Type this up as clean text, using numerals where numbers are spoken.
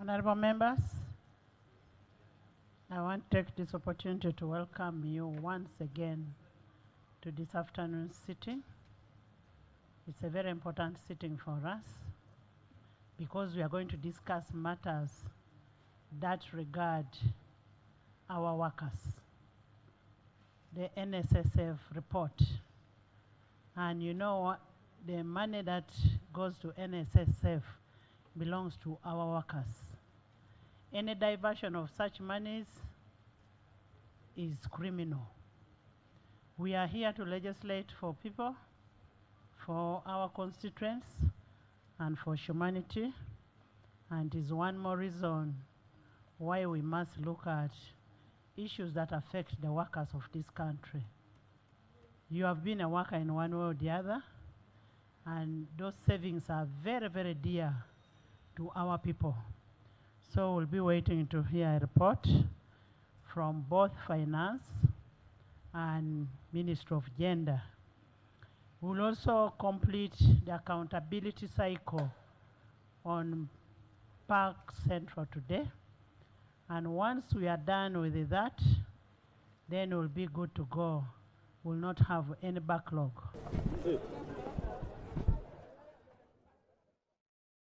Honorable members, I want to take this opportunity to welcome you once again to this afternoon's sitting. It's a very important sitting for us because we are going to discuss matters that regard our workers. The NSSF report. And you know what? The money that goes to NSSF belongs to our workers. Any diversion of such monies is criminal. We are here to legislate for people, for our constituents, and for humanity, and is one more reason why we must look at issues that affect the workers of this country. You have been a worker in one way or the other, and those savings are very, very dear to our people. So we'll be waiting to hear a report from both Finance and Ministry of Gender. We'll also complete the accountability cycle on Park Central today. And once we are done with that, then we'll be good to go. We'll not have any backlog.